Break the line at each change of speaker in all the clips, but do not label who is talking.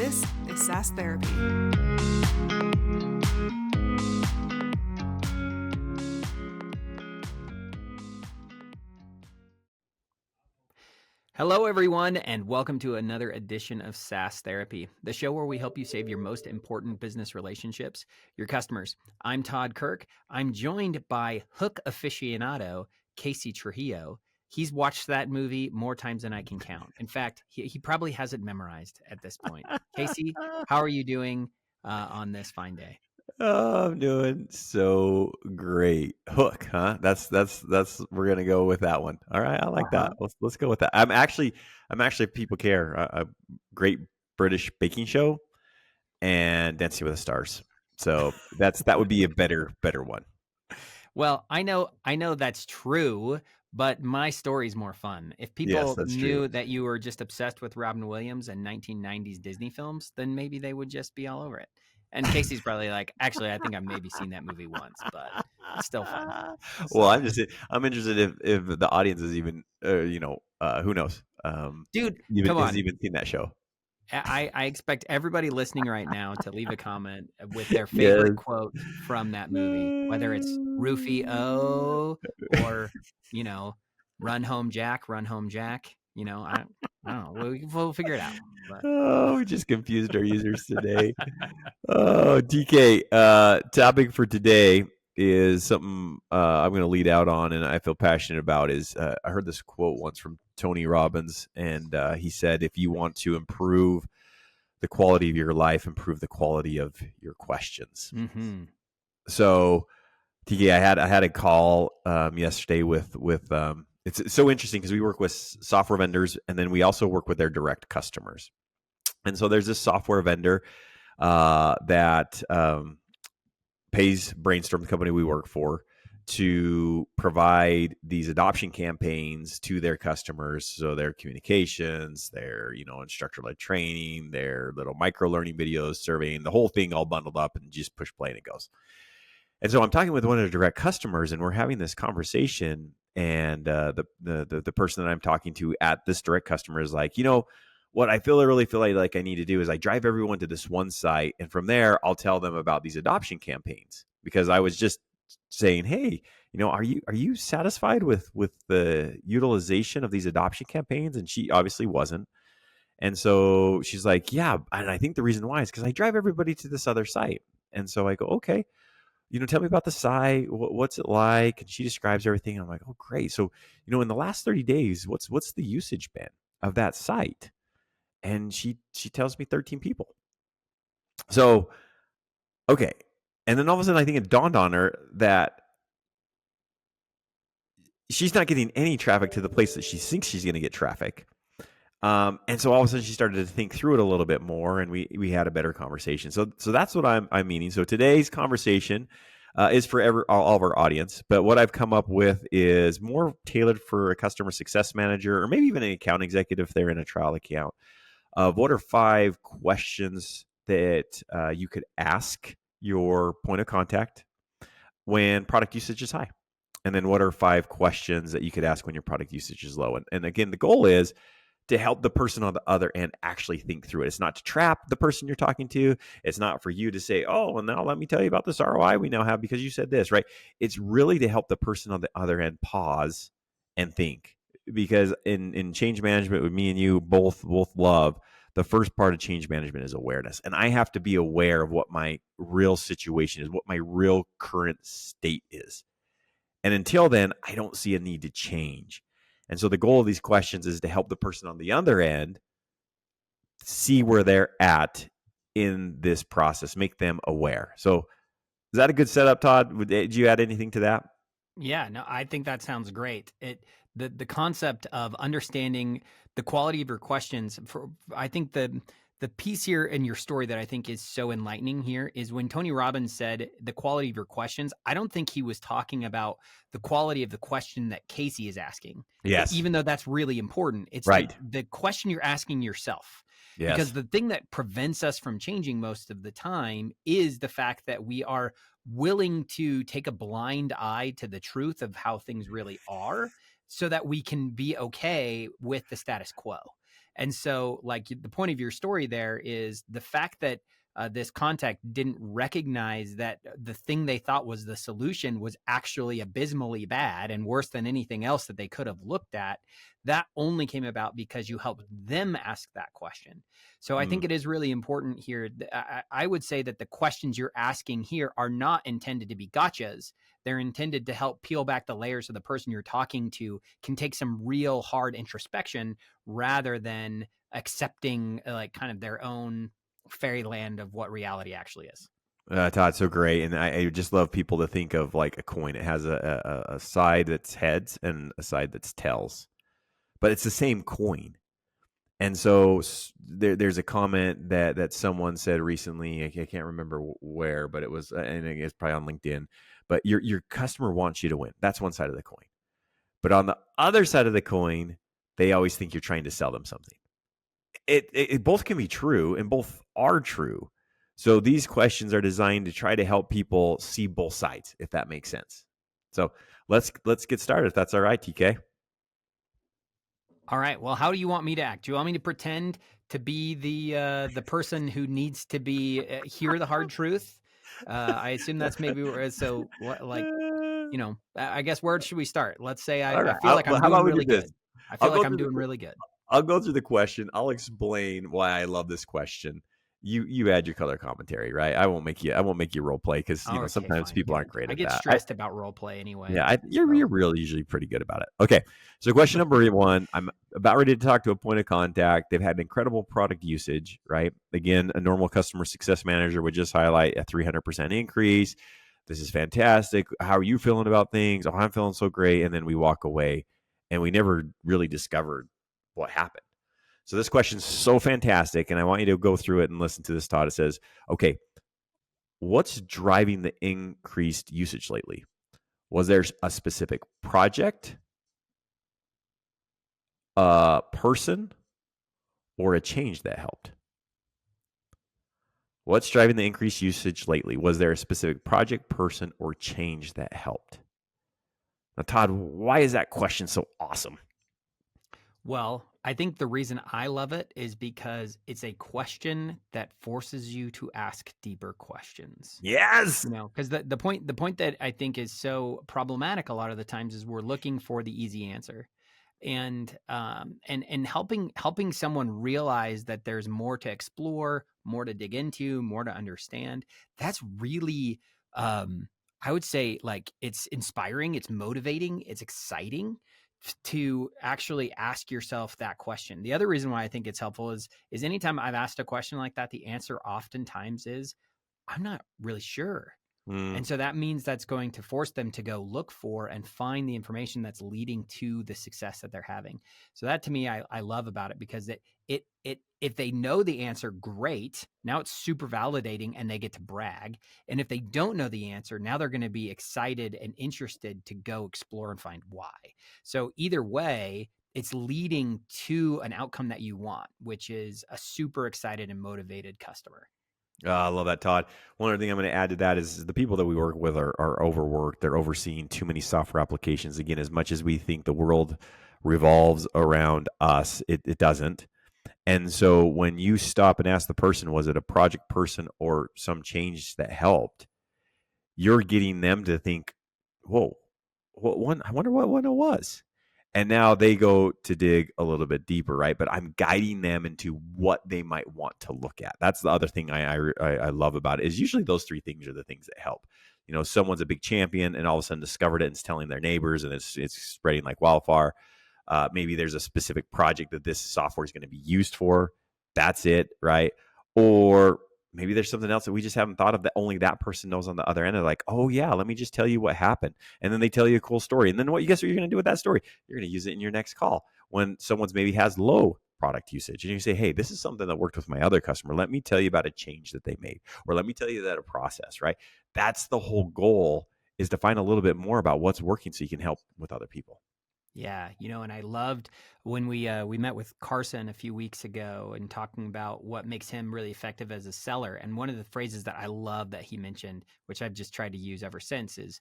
This is SaaS Therapy.
Hello, everyone, and welcome to another edition of SaaS Therapy, the show where we help you save your most important business relationships, your customers. I'm Todd Kirk. I'm joined by Hook aficionado, Casey Trujillo. He's watched that movie more times than I can count. In fact, he probably has it memorized at this point. Casey, how are you doing on this fine day?
Oh, I'm doing so great. Hook, huh? That's we're gonna go with that one. All right, I like that. Let's go with that. I'm actually if people care, a Great British Baking Show and Dancing with the Stars. So that would be a better one.
Well, I know that's true, but my story's more fun. If people
That's
knew
true.
that you were just obsessed with Robin Williams and 1990s Disney films, then maybe they would just be all over it. And Casey's probably like, actually, I think I've maybe seen that movie once, but it's still fun.
Well,
So,
I'm interested if the audience is even who knows,
dude,
even
come
has
on.
even seen that show.
I expect everybody listening right now to leave a comment with their
Yes.
favorite quote from that movie, whether it's Rufio or, Run Home Jack, Run Home Jack. I don't know. We'll figure it out. But.
Oh, we just confused our users today. Oh, DK. Topic for today is something I'm going to lead out on, and I feel passionate about. Is I heard this quote once from Tony Robbins, and he said, "If you want to improve the quality of your life, improve the quality of your questions."
Mm-hmm.
So, DK, I had a call yesterday with it's so interesting because we work with software vendors, and then we also work with their direct customers. And so there's this software vendor that pays Brainstorm, the company we work for, to provide these adoption campaigns to their customers. So their communications, their instructor-led training, their little micro learning videos, surveying, the whole thing all bundled up, and just push play and it goes. And so I'm talking with one of the direct customers, and we're having this conversation. And the person that I'm talking to at this direct customer is like, what I really feel like I need to do is I drive everyone to this one site, and from there I'll tell them about these adoption campaigns, because I was just saying, hey, are you satisfied with the utilization of these adoption campaigns? And she obviously wasn't. And so she's like, yeah, and I think the reason why is because I drive everybody to this other site. And so I go, okay, tell me about the site. What's it like? And she describes everything. I'm like, oh, great. So, in the last 30 days, what's the usage been of that site? And she tells me 13 people. So, okay. And then all of a sudden, I think it dawned on her that she's not getting any traffic to the place that she thinks she's going to get traffic. And so all of a sudden, she started to think through it a little bit more, and we had a better conversation. So that's what I'm meaning. So today's conversation is for all of our audience, but what I've come up with is more tailored for a customer success manager, or maybe even an account executive if they're in a trial account, of what are 5 questions that you could ask your point of contact when product usage is high. And then what are 5 questions that you could ask when your product usage is low? And again, the goal is to help the person on the other end actually think through it. It's not to trap the person you're talking to. It's not for you to say, oh, well, now let me tell you about this ROI we now have because you said this, right? It's really to help the person on the other end pause and think. Because in change management, with me and you both love, the first part of change management is awareness. And I have to be aware of what my real situation is, what my real current state is. And until then, I don't see a need to change. And so the goal of these questions is to help the person on the other end see where they're at in this process, make them aware. So is that a good setup, Todd? Did you add anything to that?
Yeah, no, I think that sounds great. The concept of understanding the quality of your questions. I think the piece here in your story that I think is so enlightening here is when Tony Robbins said the quality of your questions. I don't think he was talking about the quality of the question that Casey is asking.
Yes.
Even though that's really important. It's
right.
The question you're asking yourself.
Yes.
Because the thing that prevents us from changing most of the time is the fact that we are willing to take a blind eye to the truth of how things really are so that we can be okay with the status quo. And so, like, the point of your story there is the fact that this contact didn't recognize that the thing they thought was the solution was actually abysmally bad and worse than anything else that they could have looked at. That only came about because you helped them ask that question. So I
Mm.
think it is really important here. I would say that the questions you're asking here are not intended to be gotchas. They're intended to help peel back the layers so the person you're talking to can take some real hard introspection rather than accepting like kind of their own fairyland of what reality actually is.
Todd, so great, and I just love people to think of like a coin. It has a side that's heads and a side that's tails, but it's the same coin. And so there's a comment that someone said recently. I can't remember where, but it was, and it's probably on LinkedIn. But your customer wants you to win. That's one side of the coin. But on the other side of the coin, they always think you're trying to sell them something. It both can be true, and both are true. So these questions are designed to try to help people see both sides, if that makes sense. So let's get started, if that's all right, TK.
All right. Well, how do you want me to act? Do you want me to pretend to be the person who needs to be hear the hard truth? I assume that's maybe so. What, like, I guess where should we start? Let's say
All
I
right.
feel like I'm
How
doing
about we do
really
this?
good. I
I'll
feel like
go
I'm
through
doing
the
really good.
I'll go through the question. I'll explain why I love this question. You add your color commentary, right? I won't make you role play because
Okay,
sometimes
fine,
people aren't
good.
great
I
at
get
that.
stressed about role play anyway.
Yeah, you're
So
really usually pretty good about it. Okay, so question number one: I'm about ready to talk to a point of contact. They've had incredible product usage, right? Again, a normal customer success manager would just highlight a 300% increase. This is fantastic. How are you feeling about things? Oh, I'm feeling so great. And then we walk away, and we never really discovered what happened. So this question's so fantastic, and I want you to go through it and listen to this, Todd. It says, okay, what's driving the increased usage lately? Was there a specific project, a person, or a change that helped? What's driving the increased usage lately? Was there a specific project, person, or change that helped? Now, Todd, why is that question so awesome?
well, I think the reason I love it is because it's a question that forces you to ask deeper questions.
Yes.
Because the point that I think is so problematic a lot of the times is we're looking for the easy answer, and helping someone realize that there's more to explore, more to dig into, more to understand. That's really, I would say, like, it's inspiring, it's motivating, it's exciting to actually ask yourself that question. The other reason why I think it's helpful is anytime I've asked a question like that, the answer oftentimes is I'm not really sure.
Mm.
And so that means that's going to force them to go look for and find the information that's leading to the success that they're having. So that to me, I love about it because it if they know the answer, great. Now it's super validating and they get to brag. And if they don't know the answer, now they're going to be excited and interested to go explore and find why. So either way, it's leading to an outcome that you want, which is a super excited and motivated customer.
I love that, Todd. One other thing I'm going to add to that is the people that we work with are overworked. They're overseeing too many software applications. Again, as much as we think the world revolves around us, it doesn't. And so when you stop and ask the person, was it a project, person, or some change that helped? You're getting them to think, whoa, what one? I wonder what one it was. And now they go to dig a little bit deeper, right? But I'm guiding them into what they might want to look at. That's the other thing I love about it is usually those three things are the things that help. Someone's a big champion and all of a sudden discovered it and is telling their neighbors and it's spreading like wildfire. Maybe there's a specific project that this software is going to be used for. That's it, right? Or maybe there's something else that we just haven't thought of that only that person knows on the other end. They're like, oh yeah, let me just tell you what happened. And then they tell you a cool story. And then what you guess what you're going to do with that story? You're going to use it in your next call when someone's maybe has low product usage. And you say, hey, this is something that worked with my other customer. Let me tell you about a change that they made. Or let me tell you that a process, right? That's the whole goal, is to find a little bit more about what's working so you can help with other people.
Yeah, and I loved when we met with Carson a few weeks ago and talking about what makes him really effective as a seller. And one of the phrases that I love that he mentioned, which I've just tried to use ever since, is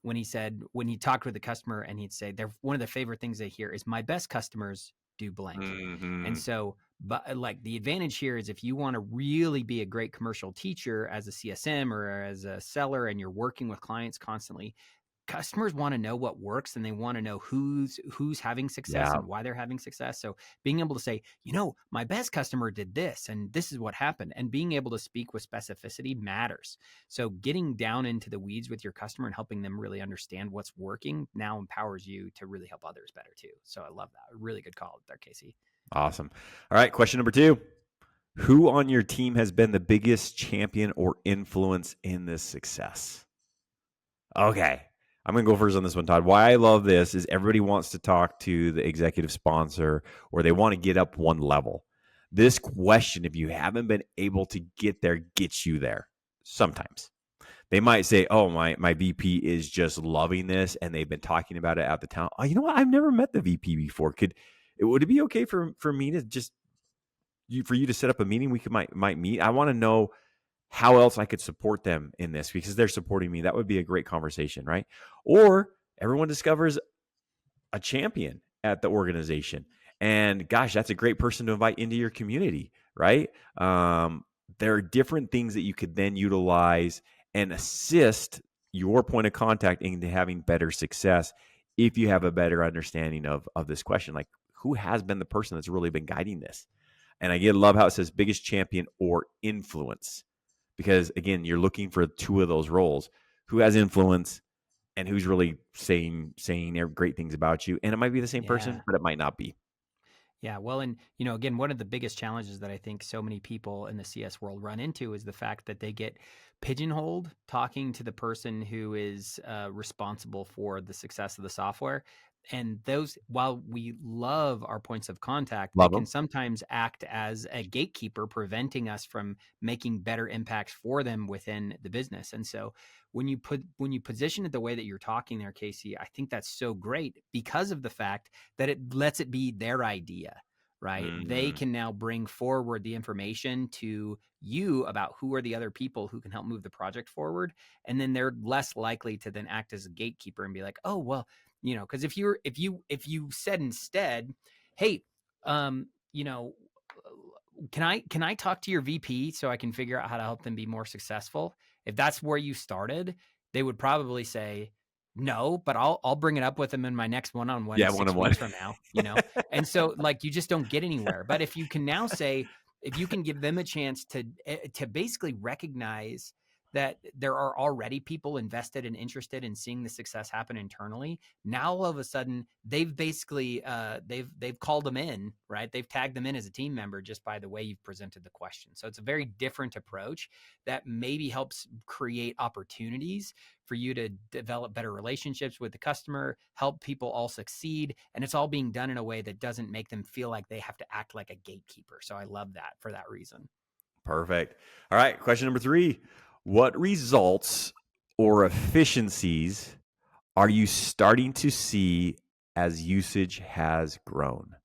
when he talked with a customer and he'd say, one of the favorite things they hear is, "My best customers do blank. And
Mm-hmm.
so, but like the advantage here is if you want to really be a great commercial teacher as a CSM or as a seller and you're working with clients constantly, customers want to know what works and they want to know who's having success
Yeah.
and why they're having success. So being able to say, my best customer did this and this is what happened, and being able to speak with specificity matters. So getting down into the weeds with your customer and helping them really understand what's working now empowers you to really help others better too. So I love that. Really good call there, Casey.
Awesome. All right. Question number 2. Who on your team has been the biggest champion or influence in this success? Okay. I'm going to go first on this one, Todd. Why I love this is everybody wants to talk to the executive sponsor or they want to get up one level. This question, if you haven't been able to get there, gets you there sometimes. They might say, oh, my VP is just loving this and they've been talking about it at the town. Oh, you know what? I've never met the VP before. Would it be okay for me to just for you to set up a meeting might meet? I want to know how else I could support them in this because they're supporting me. That would be a great conversation, right? Or everyone discovers a champion at the organization. And gosh, that's a great person to invite into your community, right? There are different things that you could then utilize and assist your point of contact into having better success if you have a better understanding of this question. Like, who has been the person that's really been guiding this? And I love how it says biggest champion or influence. Because again, you're looking for 2 of those roles. Who has influence and who's really saying great things about you. And it might be the same person,
Yeah.
but it might not be.
Yeah, well, and again, one of the biggest challenges that I think so many people in the CS world run into is the fact that they get pigeonholed talking to the person who is responsible for the success of the software. And those, while we love our points of contact, they
Love
can
them.
sometimes act as a gatekeeper, preventing us from making better impacts for them within the business. And so, when you position it the way that you're talking there, Casey, I think that's so great because of the fact that it lets it be their idea, right? They
Mm,
can now bring forward the information to you about who are the other people who can help move the project forward. And then they're less likely to then act as a gatekeeper and be like, oh, well, because if you said instead, hey, um, you know, can I talk to your VP so I can figure out how to help them be more successful? If that's where you started, they would probably say, no, but I'll bring it up with them in my next one-on-one
yeah, one on
6
one.
weeks from now. And so like you just don't get anywhere. But if you can now say, if you can give them a chance to basically recognize that there are already people invested and interested in seeing the success happen internally, now all of a sudden they've basically they've called them in, right? They've tagged them in as a team member just by the way you've presented the question. So it's a very different approach that maybe helps create opportunities for you to develop better relationships with the customer, help people all succeed, and it's all being done in a way that doesn't make them feel like they have to act like a gatekeeper. So I love that for that reason.
Perfect. All right. Question number 3. What results or efficiencies are you starting to see as usage has grown?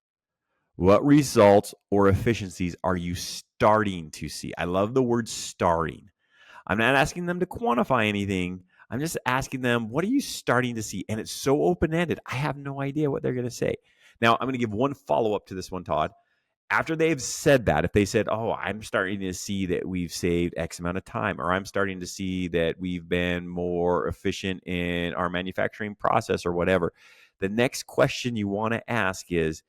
What results or efficiencies are you starting to see? I love the word starting. I'm not asking them to quantify anything. I'm just asking them, what are you starting to see? And it's so open ended. I have no idea what they're going to say. Now, I'm going to give one follow up to this one, Todd. After they've said that, if they said, oh, I'm starting to see that we've saved X amount of time, or I'm starting to see that we've been more efficient in our manufacturing process or whatever, the next question you want to ask is,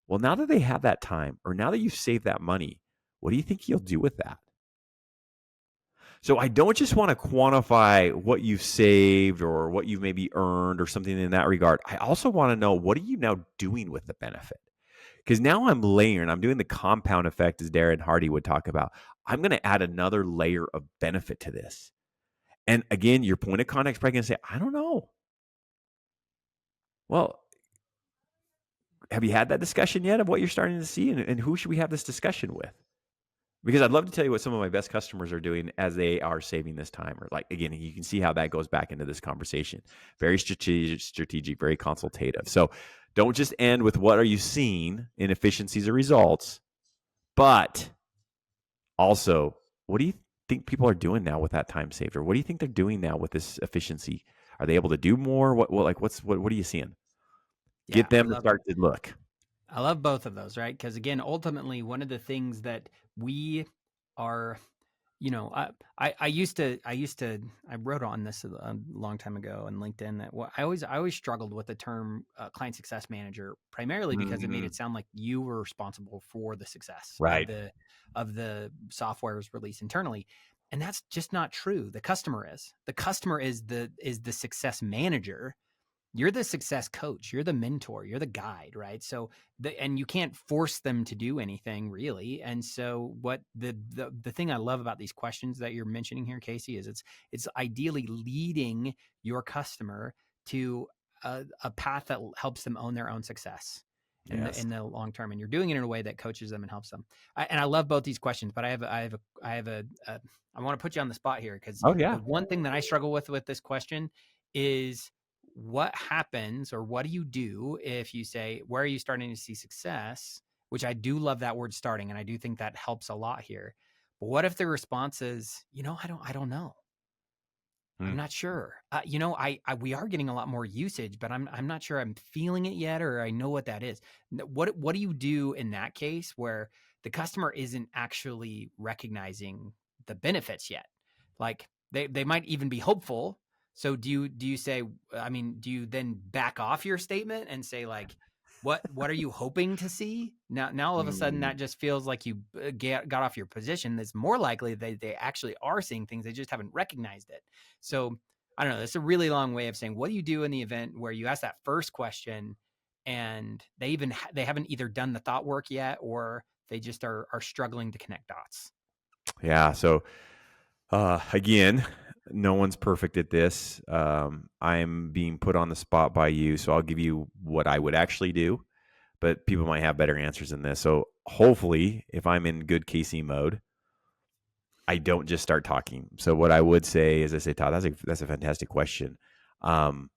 well, now that they have that time, or now that you've saved that money, what do you think you'll do with that? So I don't just want to quantify what you've saved or what you've maybe earned or something in that regard. I also want to know, what are you now doing with the benefit? Because now I'm layering, I'm doing the compound effect, as Darren Hardy would talk about. I'm going to add another layer of benefit to this. And again, your point of contact is probably going to say, I don't know. Well, have you had that discussion yet of what you're starting to see? And who should we have this discussion with? Because I'd love to tell you what some of my best customers are doing as they are saving this time. Or like, again, you can see how that goes back into this conversation. Very strategic, very consultative. So don't just end with what are you seeing in efficiencies or results, but also, what do you think people are doing now with that time saved? Or what do you think they're doing now with this efficiency? Are they able to do more? What are you seeing?
Yeah,
Get
I
them to
love it.
start to look.
I love both of those, right? Because again, ultimately, one of the things that we are, you know, I wrote on this a long time ago on LinkedIn that I always struggled with the term client success manager, primarily because it made
Mm,
it sound like you were responsible for the success
right.
of the software's release internally. And that's just not true. The customer is. The customer is the success manager. You're the success coach, you're the mentor, you're the guide, right? So and you can't force them to do anything really. And so what the thing I love about these questions that you're mentioning here, Casey, is it's ideally leading your customer to a path that helps them own their own success
Yes.
in the long term, and you're doing it in a way that coaches them and helps them. And I love both these questions, but I want to put you on the spot here, because
Oh
the
yeah.
one thing that I struggle with this question is, what happens, or what do you do if you say, where are you starting to see success? Which I do love that word starting, and I do think that helps a lot here. But what if the response is, I don't know. I'm
Mm.
not sure. We are getting a lot more usage, but I'm not sure I'm feeling it yet, or I know what that is. What do you do in that case where the customer isn't actually recognizing the benefits yet? Like they might even be hopeful. So do you say, I mean, do you then back off your statement and say, like, what are you hoping to see? Now all of a sudden
Mm.
that just feels like you got off your position. It's more likely they actually are seeing things, they just haven't recognized it. So I don't know. That's a really long way of saying, what do you do in the event where you ask that first question and they haven't either done the thought work yet, or they just are struggling to connect dots.
Yeah. So again, no one's perfect at this. I'm being put on the spot by you, so I'll give you what I would actually do, but people might have better answers than this. So hopefully, if I'm in good KC mode, I don't just start talking. So what I would say is, I say, Todd, that's a fantastic question. Um,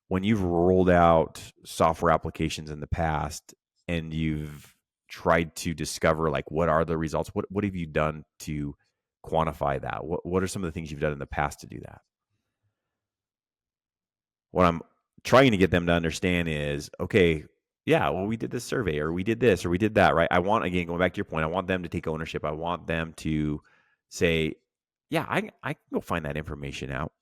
when you've rolled out software applications in the past and you've tried to discover, like, what are the results, what have you done to quantify that? What are some of the things you've done in the past to do that? What I'm trying to get them to understand is, okay, yeah, well, we did this survey, or we did this, or we did that, right? I want, again, going back to your point, I want them to take ownership. I want them to say, yeah, I can go find that information out.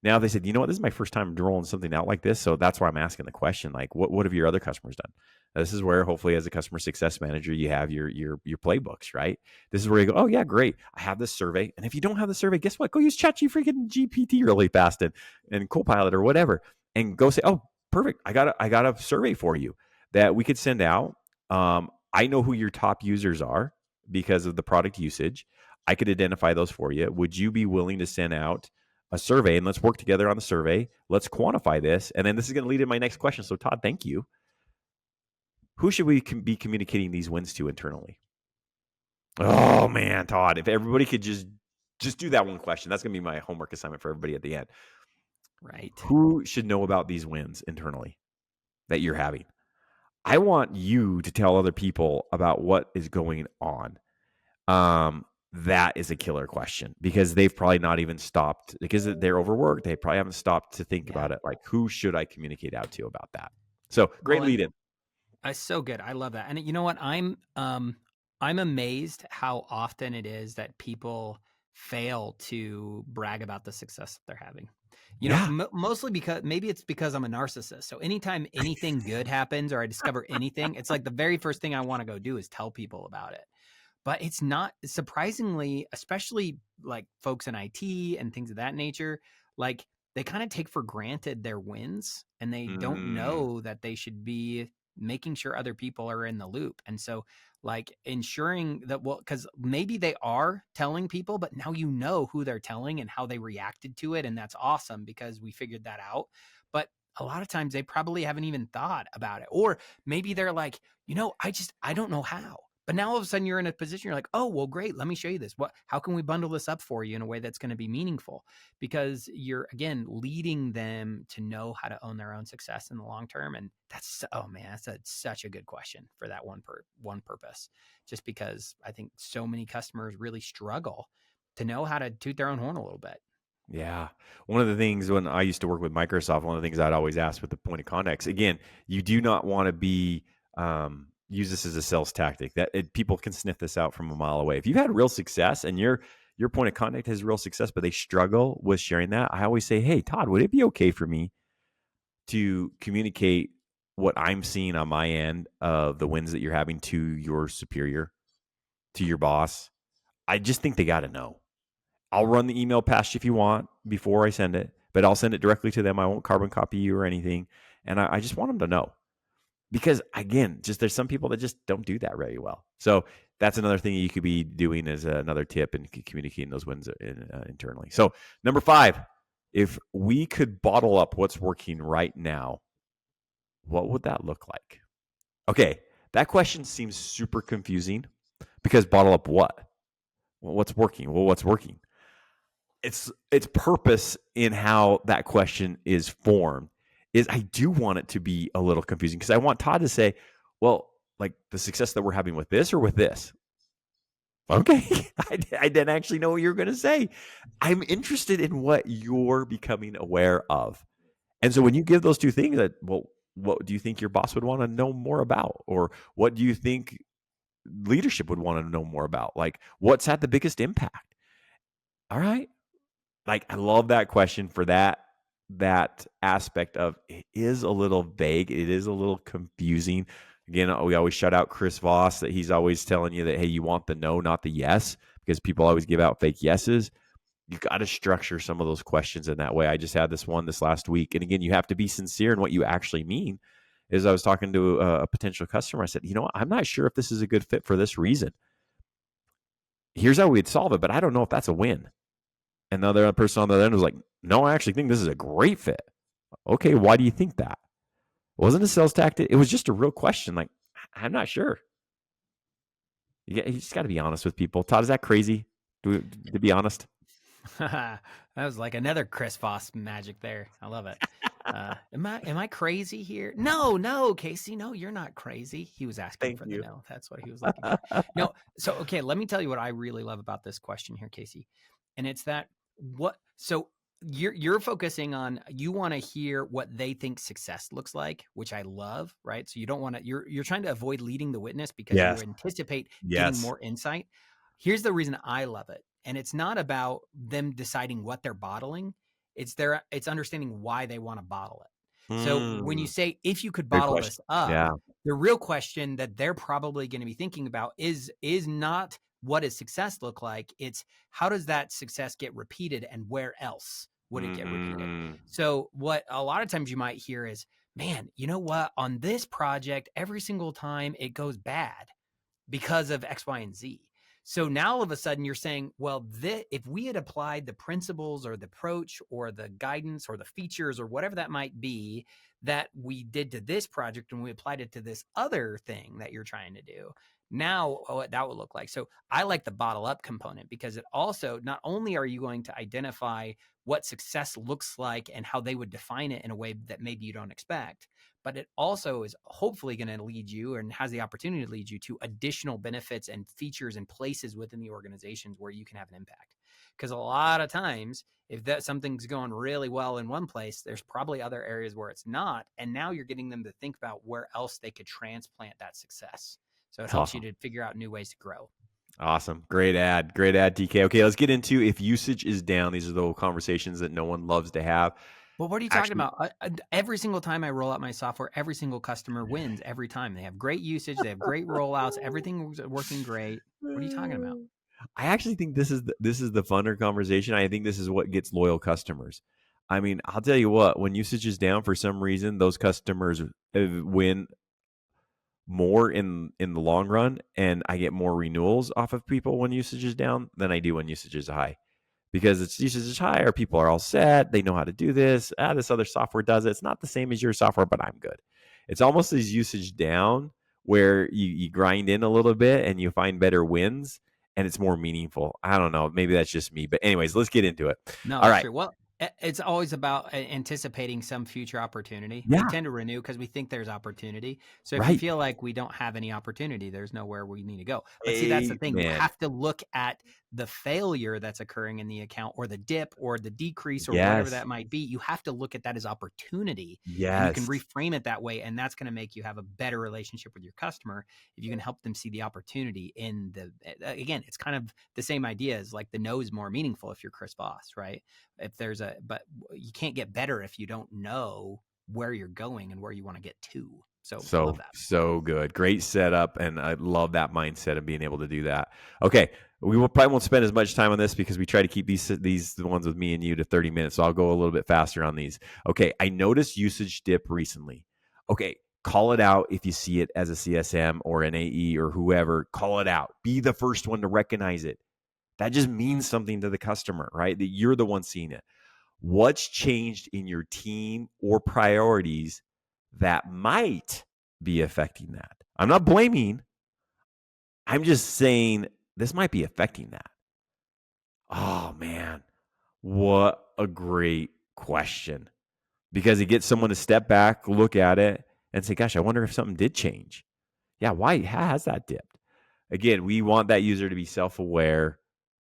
Now they said, you know what, this is my first time rolling something out like this. So that's why I'm asking the question, like, what have your other customers done? Now, this is where, hopefully, as a customer success manager, you have your playbooks, right? This is where you go, oh yeah, great. I have this survey. And if you don't have the survey, guess what? Go use freaking GPT really fast, and Copilot or whatever, and go say, oh, perfect. I got a survey for you that we could send out. I know who your top users are because of the product usage. I could identify those for you. Would you be willing to send out a survey, and let's work together on the survey? Let's quantify this. And then this is going to lead to my next question. So, Todd, thank you. Who should we be communicating these wins to internally? Oh man, Todd, if everybody could just do that one question, that's going to be my homework assignment for everybody at the end.
Right.
Who should know about these wins internally that you're having? I want you to tell other people about what is going on. That is a killer question, because they've probably not even stopped, because they're overworked. They probably haven't stopped to think
Yeah.
about it. Like, who should I communicate out to about that? So great
Well, and
lead in.
it's so good. I love that. And you know what? I'm amazed how often it is that people fail to brag about the success that they're having.
Yeah.
Mostly because maybe it's because I'm a narcissist. So anytime anything good happens or I discover anything, it's like the very first thing I want to go do is tell people about it. But it's not, surprisingly, especially like folks in IT and things of that nature, like they kind of take for granted their wins, and they don't
Mm,
know that they should be making sure other people are in the loop. And so, like, ensuring that, well, because maybe they are telling people, but now you know who they're telling and how they reacted to it. And that's awesome because we figured that out. But a lot of times they probably haven't even thought about it. Or maybe they're like, I don't know how. But now all of a sudden you're in a position, you're like, oh, well, great. Let me show you this. How can we bundle this up for you in a way that's going to be meaningful? Because you're, again, leading them to know how to own their own success in the long term. And oh man, such a good question for that one purpose. Just because I think so many customers really struggle to know how to toot their own horn a little bit.
yeah. One of the things, when I used to work with Microsoft, one of the things I'd always ask with the point of context, again, you do not want to be use this as a sales tactic that people can sniff this out from a mile away. If you've had real success and your point of contact has real success, but they struggle with sharing that, I always say, hey, Todd, would it be okay for me to communicate what I'm seeing on my end of the wins that you're having to your superior, to your boss? I just think they got to know. I'll run the email past you if you want before I send it, but I'll send it directly to them. I won't carbon copy you or anything. And I just want them to know. Because again, just there's some people that just don't do that very well. So that's another thing you could be doing as another tip and communicating those wins internally. So number 5, if we could bottle up what's working right now, what would that look like? Okay, that question seems super confusing because bottle up what? Well, what's working? Well, what's working? It's purpose in how that question is formed is I do want it to be a little confusing because I want Todd to say, well, like the success that we're having with this or with this. Okay. I didn't actually know what you were going to say. I'm interested in what you're becoming aware of. And so when you give those two things, that, well, what do you think your boss would want to know more about? Or what do you think leadership would want to know more about? Like, what's had the biggest impact? All right. Like, I love that question for that aspect of it is a little vague. It is a little confusing. Again, we always shout out Chris Voss that he's always telling you that, hey, you want the no, not the yes, because people always give out fake yeses. You got to structure some of those questions in that way. I just had this one this last week. And again, you have to be sincere in what you actually mean. As I was talking to a potential customer, I said, I'm not sure if this is a good fit for this reason. Here's how we'd solve it, but I don't know if that's a win. And the other person on the other end was like, no, I actually think this is a great fit. Okay, why do you think that? It wasn't a sales tactic. It was just a real question. Like, I'm not sure. You just got to be honest with people. Todd, is that crazy? To be honest?
That was like another Chris Voss magic there. I love it. Am I crazy here? No, Casey. No, you're not crazy. He was asking for the no. That's what he was looking for. No. So, okay, let me tell you what I really love about this question here, Casey. And it's that so you're focusing on, you want to hear what they think success looks like, which I love, right? So you don't want to, you're trying to avoid leading the witness because you anticipate getting more insight. Here's the reason I love it. And it's not about them deciding what they're bottling. It's understanding why they want to bottle it. So when you say, if you could bottle this up, the real question that they're probably going to be thinking about is not what does success look like? It's how does that success get repeated and where else would it get repeated? So what a lot of times you might hear is, man, you know what? On this project, every single time it goes bad because of X, Y, and Z. So now all of a sudden you're saying, well, if we had applied the principles or the approach or the guidance or the features or whatever that might be that we did to this project and we applied it to this other thing that you're trying to do, now what that would look like. So I like the bottle up component because it also, not only are you going to identify what success looks like and how they would define it in a way that maybe you don't expect, but it also is hopefully going to lead you and has the opportunity to lead you to additional benefits and features and places within the organizations where you can have an impact. Because a lot of times, if something's going really well in one place, there's probably other areas where it's not. And now you're getting them to think about where else they could transplant that success. So it helps you to figure out new ways to grow.
Awesome. Great ad, TK. Okay, let's get into if usage is down. These are the conversations that no one loves to have.
Well, what are you talking about? Every single time I roll out my software, every single customer wins every time. They have great usage. They have great rollouts. Everything's working great. What are you talking about?
I actually think this is the funner conversation. I think this is what gets loyal customers. I mean, I'll tell you what, when usage is down for some reason, those customers win more in the long run, and I get more renewals off of people when usage is down than I do when usage is high. Because it's usage is higher, people are all set, they know how to do this. This other software does it. It's not the same as your software, but I'm good. It's almost as usage down where you grind in a little bit and you find better wins and it's more meaningful. I don't know. Maybe that's just me. But anyways, let's get into it.
No, all right. True. Well, it's always about anticipating some future opportunity. Yeah. We tend to renew because we think there's opportunity. So if you feel like we don't have any opportunity, there's nowhere we need to go. But see, that's the thing. You have to look at the failure that's occurring in the account, or the dip or the decrease or whatever
Yes.
that might be, you have to look at that as opportunity, and you can
Yes.
reframe it that way. And that's going to make you have a better relationship with your customer if you can help them see the opportunity in the, again, it's kind of the same idea as like the no is more meaningful if you're Chris Voss, right? If there's a, but you can't get better if you don't know where you're going and where you want to get to. So I love that.
So good. Great setup. And I love that mindset of being able to do that. Okay. Probably won't spend as much time on this because we try to keep these the ones with me and you to 30 minutes. So I'll go a little bit faster on these. Okay. I noticed usage dip recently. Okay. Call it out if you see it as a CSM or an AE or whoever. Call it out. Be the first one to recognize it. That just means something to the customer, right? That you're the one seeing it. What's changed in your team or priorities that might be affecting that? I'm not blaming. I'm just saying this might be affecting that. Oh, man. What a great question. Because it gets someone to step back, look at it, and say, gosh, I wonder if something did change. Yeah, why has that dipped? Again, we want that user to be self-aware,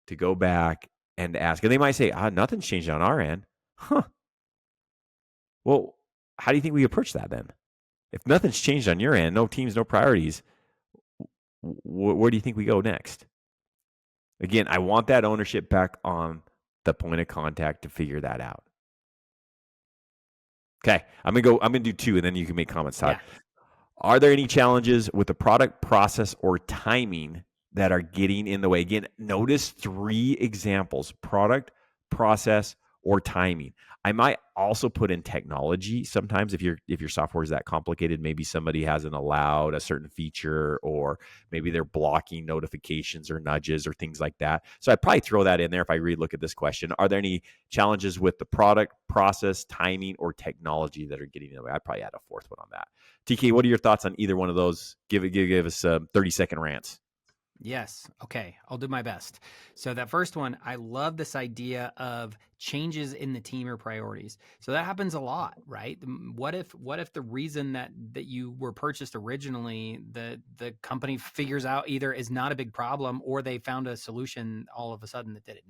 to go back and ask. And they might say, nothing's changed on our end. Huh. Well, how do you think we approach that then? If nothing's changed on your end, no teams, no priorities, where do you think we go next? Again, I want that ownership back on the point of contact to figure that out. Okay, I'm gonna do two, and then you can make comments, Todd.
Yeah.
Are there any challenges with the product, process, or timing that are getting in the way? Again, notice 3 examples: product, process, or timing. I might also put in technology. Sometimes if your software is that complicated, maybe somebody hasn't allowed a certain feature, or maybe they're blocking notifications or nudges or things like that. So I'd probably throw that in there if I look at this question. Are there any challenges with the product, process, timing, or technology that are getting in the way? I'd probably add a 4th one on that. TK, what are your thoughts on either one of those? Give us a 30-second rants.
Yes. Okay. I'll do my best. So that first one, I love this idea of changes in the team or priorities. So that happens a lot, right? What if the reason that you were purchased originally, the company figures out either is not a big problem, or they found a solution all of a sudden that did it.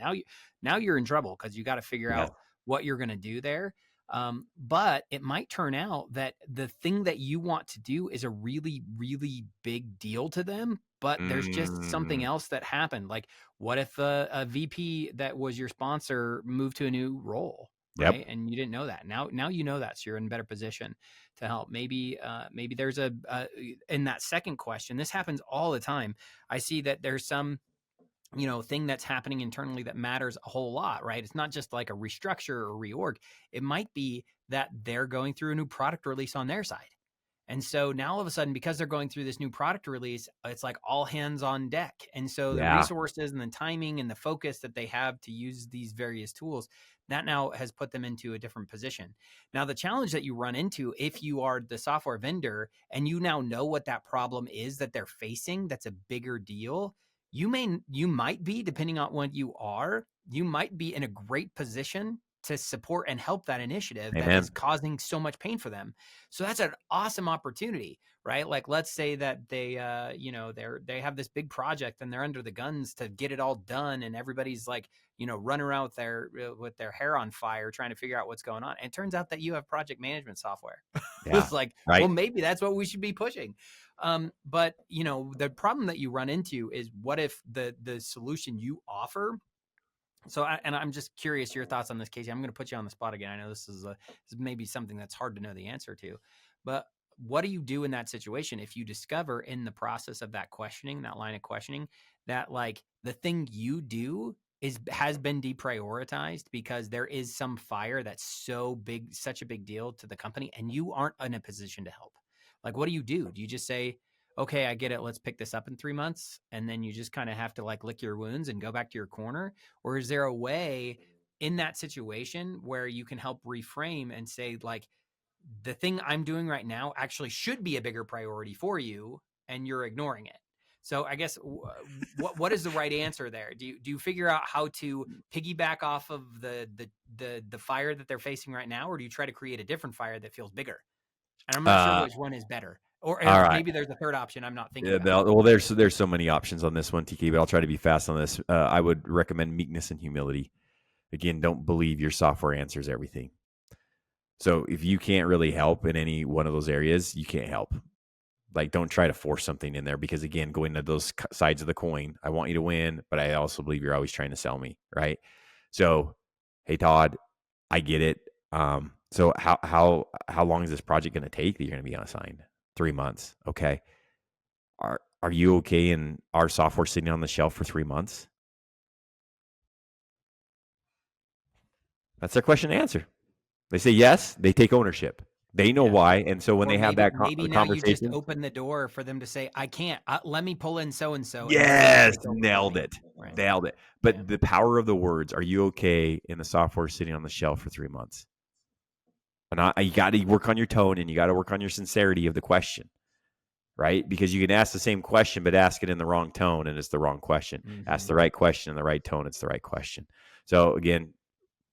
Now you're in trouble because you got to figure
Yes.
out what you're going to do there. But it might turn out that the thing that you want to do is a really, really big deal to them, but there's just something else that happened. Like, what if a VP that was your sponsor moved to a new role, right?
Yep.
And you didn't know that. Now you know that, so you're in a better position to help. Maybe there's in that second question. This happens all the time. I see that there's some thing that's happening internally that matters a whole lot, right? It's not just like a restructure or reorg. It might be that they're going through a new product release on their side. And so now all of a sudden, because they're going through this new product release, it's like all hands on deck. And so the
Yeah.
resources and the timing and the focus that they have to use these various tools, that now has put them into a different position. Now, the challenge that you run into if you are the software vendor and you now know what that problem is that they're facing, that's a bigger deal. You might be, depending on what you are, you might be in a great position to support and help that initiative that is
Amen.
causing so much pain for them. So that's an awesome opportunity, right? Like, let's say that they they have this big project and they're under the guns to get it all done, and everybody's like, running around with their hair on fire trying to figure out what's going on. And it turns out that you have project management software.
Yeah.
It's like, well,
Right.
maybe that's what we should be pushing. But the problem that you run into is, what if the solution you offer. So, I'm just curious your thoughts on this, Casey. I'm going to put you on the spot again. I know this is maybe something that's hard to know the answer to, but what do you do in that situation if you discover in the process of that questioning, that line of questioning, that like the thing you do has been deprioritized because there is some fire that's so big, such a big deal to the company, and you aren't in a position to help? Like, what do? Do you just say, okay, I get it, let's pick this up in 3 months, and then you just kind of have to like lick your wounds and go back to your corner? Or is there a way in that situation where you can help reframe and say, like, the thing I'm doing right now actually should be a bigger priority for you, and you're ignoring it? So I guess what is the right answer there? Do you figure out how to piggyback off of the fire that they're facing right now, or do you try to create a different fire that feels bigger? And I'm not sure
Uh,
which one is better Or
All right.
maybe there's a third option I'm not thinking
Yeah,
about.
well, there's so many options on this one, TK, but I'll try to be fast on this. I would recommend meekness and humility. Again, don't believe your software answers everything. So if you can't really help in any one of those areas, you can't help. Like, don't try to force something in there because, again, going to those sides of the coin, I want you to win, but I also believe you're always trying to sell me, right? So, hey, Todd, I get it. So how long is this project going to take that you're going to be assigned? 3 months. Okay. Are you okay in our software sitting on the shelf for 3 months? That's their question to answer. They say yes, they take ownership. They know why, and so when
Or
they have
maybe
that
now you just
conversation,
open the door for them to say, "I can't. Let me pull in so and so, and they're going to
yes,
take over for
nailed
me."
it,
Right.
nailed it.
Yeah.
But the power of the words, "Are you okay in the software sitting on the shelf for 3 months?" And you got to work on your tone, and you got to work on your sincerity of the question, right? Because you can ask the same question, but ask it in the wrong tone, and it's the wrong question. Ask the right question in the right tone, it's the right question. So again,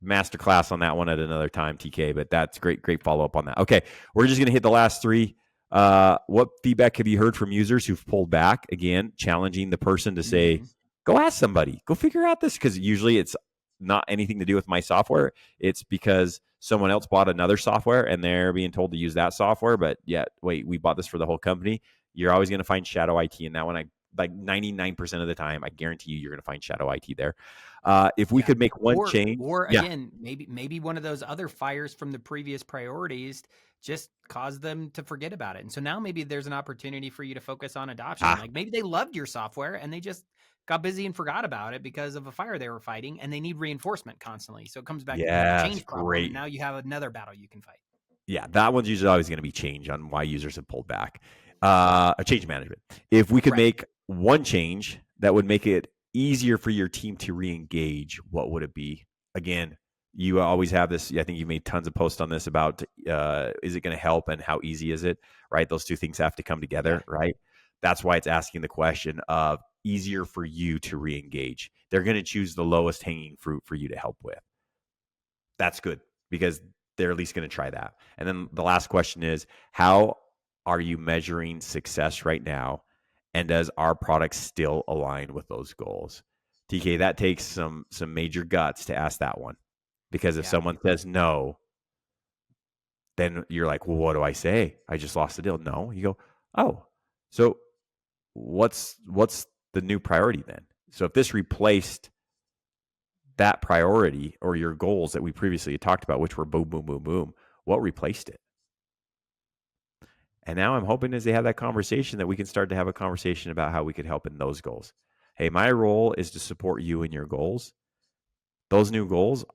masterclass on that one at another time, TK, but that's great follow up on that. Okay, we're just going to hit the last three. What feedback have you heard from users who've pulled back? Again, challenging the person to say, go ask somebody, go figure out this, because usually it's not anything to do with my software. It's because someone else bought another software and they're being told to use that software, but yet, wait, we bought this for the whole company. You're always going to find shadow IT in that one. Like 99% of the time, I guarantee you're going to find shadow IT there. If we could make one change,
or again, maybe one of those other fires from the previous priorities just caused them to forget about it. And so now maybe there's an opportunity for you to focus on adoption. Like maybe they loved your software and they just got busy and forgot about it because of a fire they were fighting, and they need reinforcement constantly. So it comes back to being a change problem, and now you have another battle you can fight.
Yeah, that one's usually always going to be change on why users have pulled back. A change management. If we could make one change that would make it easier for your team to re-engage, what would it be? Again, you always have this. I think you made tons of posts on this about is it going to help and how easy is it? Right, those two things have to come together. Right, that's why it's asking the question of easier for you to re-engage. They're going to choose the lowest hanging fruit for you to help with. That's good because they're at least going to try that. And then the last question is, how are you measuring success right now? And does our product still align with those goals? TK, that takes some major guts to ask that one. Because if someone says no, then you're like, well, what do I say? I just lost the deal. No, you go, oh, so what's the new priority then? So if this replaced that priority or your goals that we previously had talked about, which were boom, boom, boom, boom, what replaced it? And now I'm hoping as they have that conversation that we can start to have a conversation about how we could help in those goals. Hey, my role is to support you in your goals. Those new goals,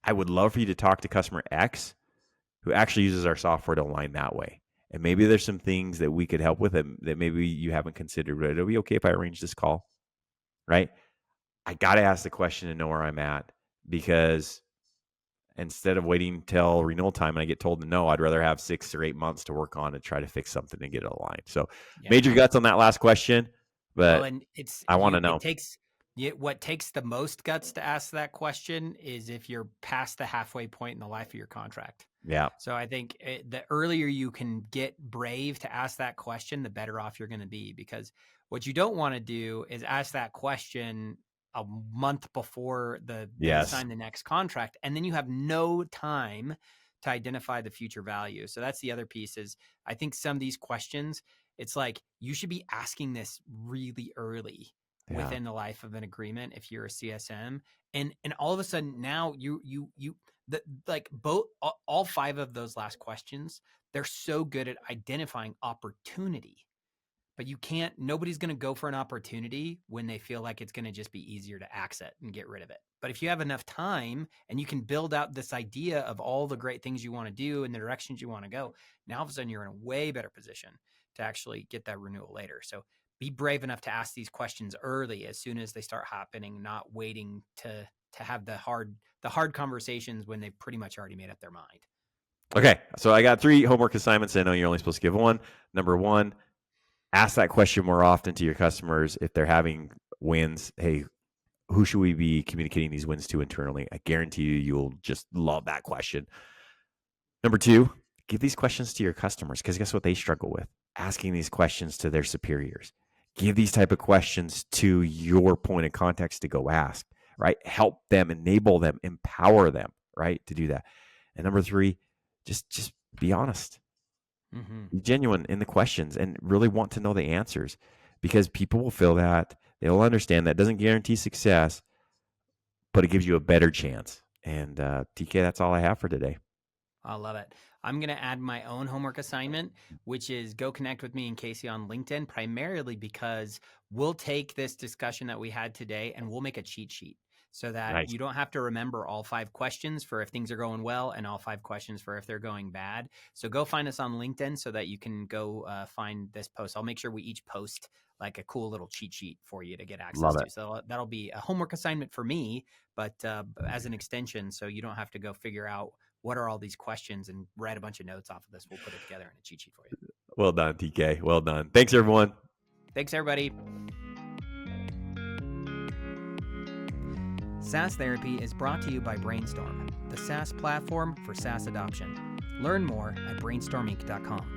I would love for you to talk to customer X who actually uses our software to align that way. And maybe there's some things that we could help with that maybe you haven't considered. Would it be okay if I arrange this call? Right? I got to ask the question and know where I'm at, because instead of waiting till renewal time and I get told no, I'd rather have 6 or 8 months to work on and try to fix something and get it aligned. So major guts on that last question, but
and
I want to know.
What takes the most guts to ask that question is if you're past the halfway point in the life of your contract.
Yeah.
So I think the earlier you can get brave to ask that question, the better off you're going to be, because what you don't want to do is ask that question a month before they sign the next contract, and then you have no time to identify the future value. So that's the other piece. Is I think some of these questions, it's like you should be asking this really early within the life of an agreement if you're a CSM, and all of a sudden now all 5 of those last questions, they're so good at identifying opportunity. But nobody's going to go for an opportunity when they feel like it's going to just be easier to axe it and get rid of it. But if you have enough time and you can build out this idea of all the great things you want to do and the directions you want to go, now all of a sudden you're in a way better position to actually get that renewal later. So be brave enough to ask these questions early as soon as they start happening, not waiting to have the hard conversations when they've pretty much already made up their mind.
Okay. So I got 3 homework assignments. I know you're only supposed to give one. Number 1, ask that question more often to your customers if they're having wins. Hey, who should we be communicating these wins to internally? I guarantee you'll just love that question. Number 2, give these questions to your customers, because guess what they struggle with? asking these questions to their superiors. Give these type of questions to your point of contacts to go ask, right? Help them, enable them, empower them, right, to do that. And number 3, just be honest. Be genuine in the questions and really want to know the answers, because people will feel that. They'll understand that doesn't guarantee success, but it gives you a better chance. And TK, that's all I have for today.
I love it. I'm going to add my own homework assignment, which is go connect with me and Casey on LinkedIn, primarily because we'll take this discussion that we had today and we'll make a cheat sheet so that
Nice.
you don't have to remember all 5 questions for if things are going well and all 5 questions for if they're going bad. So go find us on LinkedIn so that you can go find this post. I'll make sure we each post like a cool little cheat sheet for you to get access
Love
to.
it.
So that'll be a homework assignment for me, but as an extension, so you don't have to go figure out what are all these questions and write a bunch of notes off of this. We'll put it together in a cheat sheet for you.
Well done, TK. Well done. Thanks, everyone.
Thanks, everybody. SaaS Therapy is brought to you by Brainstorm, the SaaS platform for SaaS adoption. Learn more at brainstorminc.com.